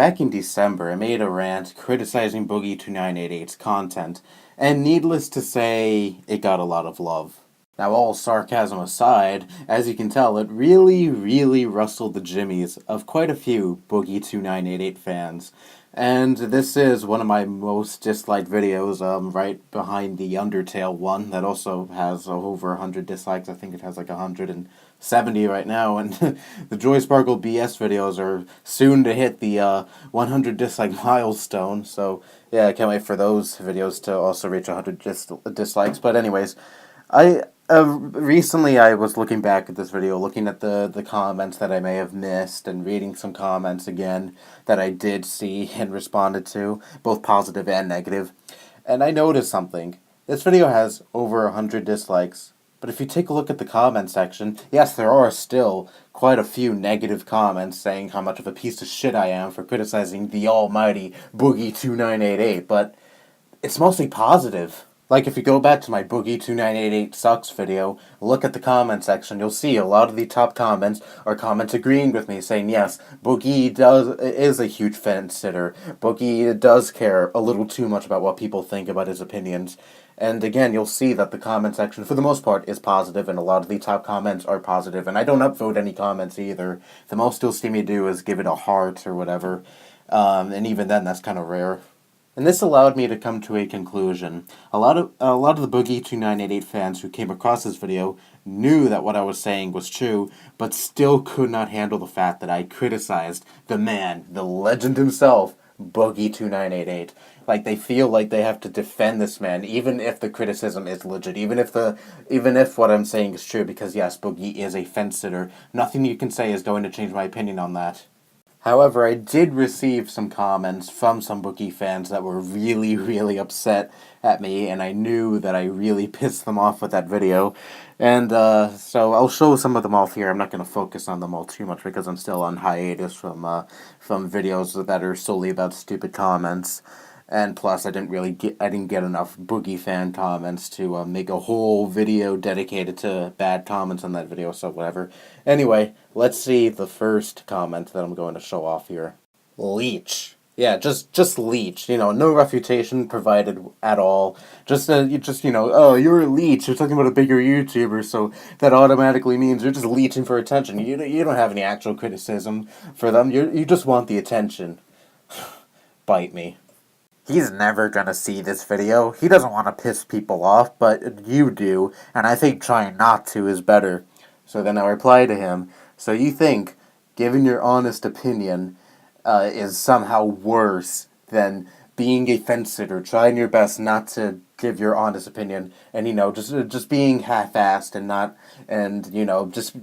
Back in December, I made a rant criticizing Boogie2988's content, and needless to say, it got a lot of love. Now, all sarcasm aside, as you can tell, it really rustled the jimmies of quite a few Boogie2988 fans. And this is one of my most disliked videos, right behind the Undertale one, that also has over 100 dislikes. I think it has like 170 right now, and the Joy Sparkle BS videos are soon to hit the 100 dislike milestone, so yeah, I can't wait for those videos to also reach 100 dislikes. But anyways, recently I was looking back at this video, looking at the comments that I may have missed, and reading some comments again that I did see and responded to, both positive and negative. And I noticed something. This video has over 100 dislikes, but if you take a look at the comment section, yes, there are still quite a few negative comments saying how much of a piece of shit I am for criticizing the almighty Boogie2988, but it's mostly positive. Like, if you go back to my Boogie2988 Sucks video, look at the comment section, you'll see a lot of the top comments are comments agreeing with me, saying, yes, Boogie is a huge fence sitter. Boogie does care a little too much about what people think about his opinions. And again, you'll see that the comment section, for the most part, is positive, and a lot of the top comments are positive. And I don't upvote any comments either. The most you'll see me do is give it a heart or whatever. And even then, that's kind of rare. And this allowed me to come to a conclusion. A lot of the Boogie2988 fans who came across this video knew that what I was saying was true, but still could not handle the fact that I criticized the man, the legend himself, Boogie2988. Like, they feel like they have to defend this man, even if the criticism is legit, even if what I'm saying is true, because yes, Boogie is a fence sitter. Nothing you can say is going to change my opinion on that. However, I did receive some comments from some Boogie fans that were really upset at me, and I knew that I really pissed them off with that video. And so I'll show some of them off here. I'm not going to focus on them all too much because I'm still on hiatus from videos that are solely about stupid comments. And plus, I didn't get enough Boogie fan comments to make a whole video dedicated to bad comments on that video, so whatever. Anyway, let's see the first comment that I'm going to show off here. Leech. Yeah, just leech. You know, no refutation provided at all. Oh, you're a leech. You're talking about a bigger YouTuber, so that automatically means you're just leeching for attention. You don't have any actual criticism for them. You just want the attention. Bite me. He's never gonna see this video. He doesn't want to piss people off, but you do, and I think trying not to is better. So then I reply to him, so you think giving your honest opinion is somehow worse than being a fence sitter, trying your best not to give your honest opinion, and just being half-assed and just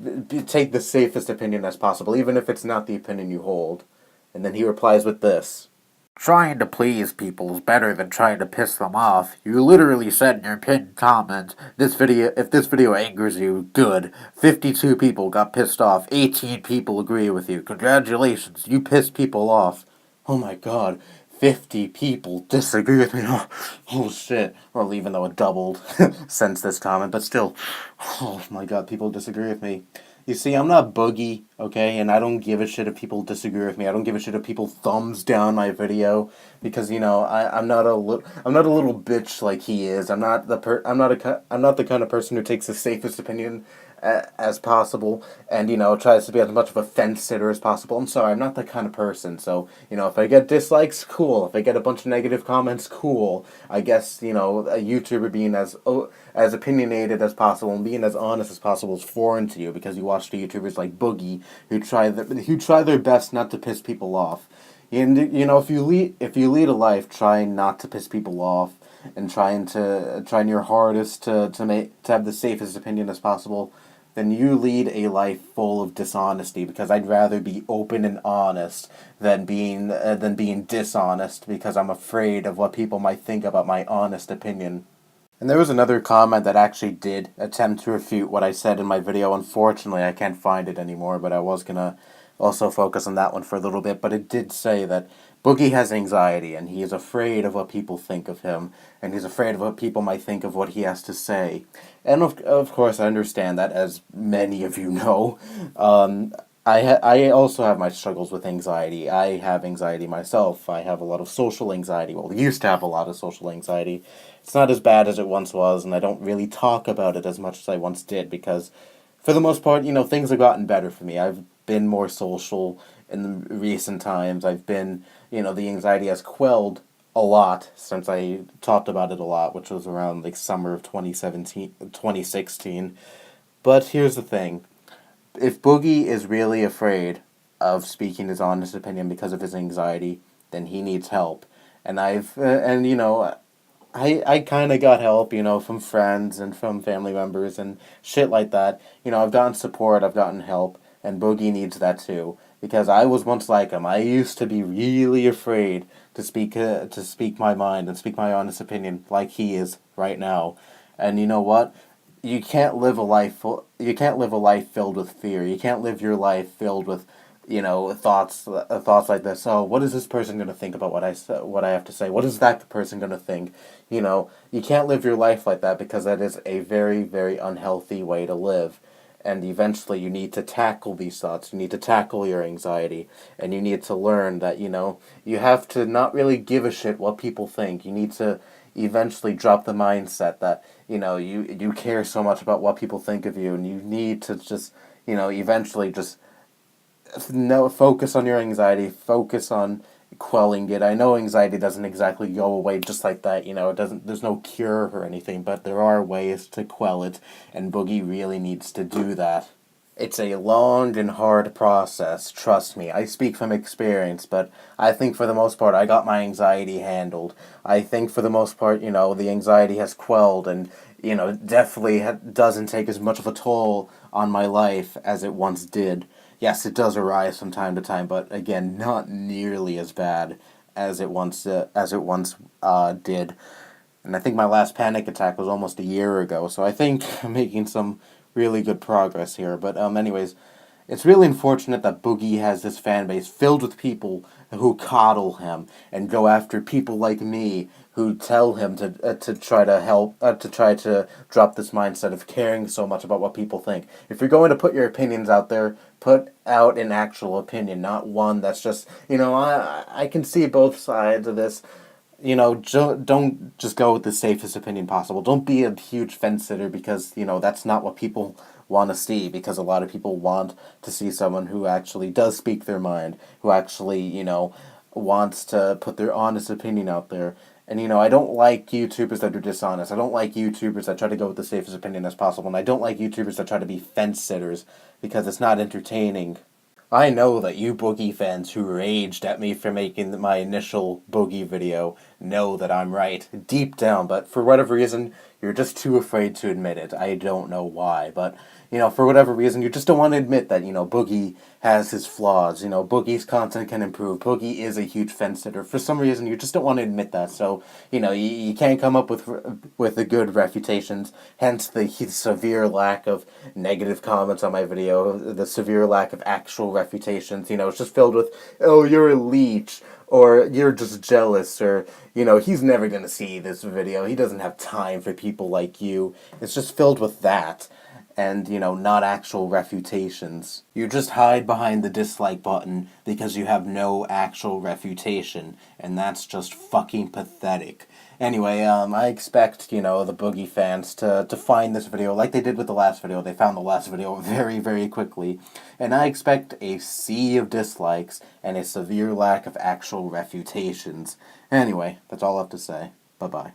take the safest opinion as possible, even if it's not the opinion you hold. And then he replies with this. Trying to please people is better than trying to piss them off. You literally said in your pinned comment, if this video angers you, good. 52 people got pissed off, 18 people agree with you. Congratulations, you pissed people off. Oh my god, 50 people disagree with me. Oh shit. Well, even though it doubled since this comment, but still, oh my god, people disagree with me. You see, I'm not Boogie, okay, and I don't give a shit if people disagree with me. I don't give a shit if people thumbs down my video, because I'm not a little bitch like he is. I'm not the kind of person who takes the safest opinion as possible, and tries to be as much of a fence sitter as possible. I'm sorry, I'm not that kind of person. So if I get dislikes, cool. If I get a bunch of negative comments, cool. I guess a YouTuber being as opinionated as possible and being as honest as possible is foreign to you, because you watch the YouTubers like Boogie who try their best not to piss people off. And if you lead a life trying not to piss people off and trying your hardest to have the safest opinion as possible, then you lead a life full of dishonesty, because I'd rather be open and honest than being dishonest, because I'm afraid of what people might think about my honest opinion. And there was another comment that actually did attempt to refute what I said in my video. Unfortunately, I can't find it anymore, but I was going to also focus on that one for a little bit. But it did say that Boogie has anxiety, and he is afraid of what people think of him, and he's afraid of what people might think of what he has to say. And of course, I understand that, as many of you know. I also have my struggles with anxiety. I have anxiety myself. I have a lot of social anxiety. Well, used to have a lot of social anxiety. It's not as bad as it once was, and I don't really talk about it as much as I once did because, for the most part, things have gotten better for me. I've been more social in the recent times. I've been, the anxiety has quelled a lot since I talked about it a lot, which was around like summer of 2016. But here's the thing. If Boogie is really afraid of speaking his honest opinion because of his anxiety, then he needs help. I kind of got help, from friends and from family members and shit like that. I've gotten support, I've gotten help, and Boogie needs that too. Because I was once like him. I used to be really afraid to speak my mind and speak my honest opinion like he is right now. And you know what? You can't live a life filled with fear. You can't live your life filled with thoughts like this. Oh, what is this person going to think about what I have to say? What is that person going to think? You can't live your life like that because that is a very, very unhealthy way to live. And eventually you need to tackle these thoughts. You need to tackle your anxiety. And you need to learn that, you have to not really give a shit what people think. You need to eventually drop the mindset that, you care so much about what people think of you. And you need to just, eventually just focus on your anxiety, focus on quelling it. I know anxiety doesn't exactly go away just like that, it doesn't, there's no cure or anything, but there are ways to quell it, and Boogie really needs to do that. It's a long and hard process, trust me. I speak from experience, but I think for the most part I got my anxiety handled. I think for the most part, the anxiety has quelled and, definitely doesn't take as much of a toll on my life as it once did. Yes, it does arise from time to time, but again, not nearly as bad as it once did. And I think my last panic attack was almost a year ago, so I think I'm making some really good progress here. But anyways, it's really unfortunate that Boogie has this fan base filled with people who coddle him and go after people like me who tell him to try to help to try to drop this mindset of caring so much about what people think. If you're going to put your opinions out there, put out an actual opinion, not one that's just I can see both sides of this. Don't just go with the safest opinion possible. Don't be a huge fence sitter because, that's not what people want to see, because a lot of people want to see someone who actually does speak their mind, who actually, wants to put their honest opinion out there. And, I don't like YouTubers that are dishonest. I don't like YouTubers that try to go with the safest opinion as possible. And I don't like YouTubers that try to be fence sitters because it's not entertaining. I know that you Boogie fans who raged at me for making my initial Boogie video know that I'm right, deep down, but for whatever reason, you're just too afraid to admit it. I don't know why, but, for whatever reason, you just don't want to admit that, Boogie has his flaws, Boogie's content can improve, Boogie is a huge fence sitter. For some reason, you just don't want to admit that, so, you can't come up with the good reputations, hence the severe lack of negative comments on my video, the severe lack of actual reputations, it's just filled with, oh, you're a leech, or you're just jealous, or, he's never going to see this video, he doesn't have time for people like you. It's just filled with that, and, not actual refutations. You just hide behind the dislike button because you have no actual refutation, and that's just fucking pathetic. Anyway, I expect, the Boogie fans to find this video like they did with the last video. They found the last video very, very quickly. And I expect a sea of dislikes and a severe lack of actual refutations. Anyway, that's all I have to say. Bye-bye.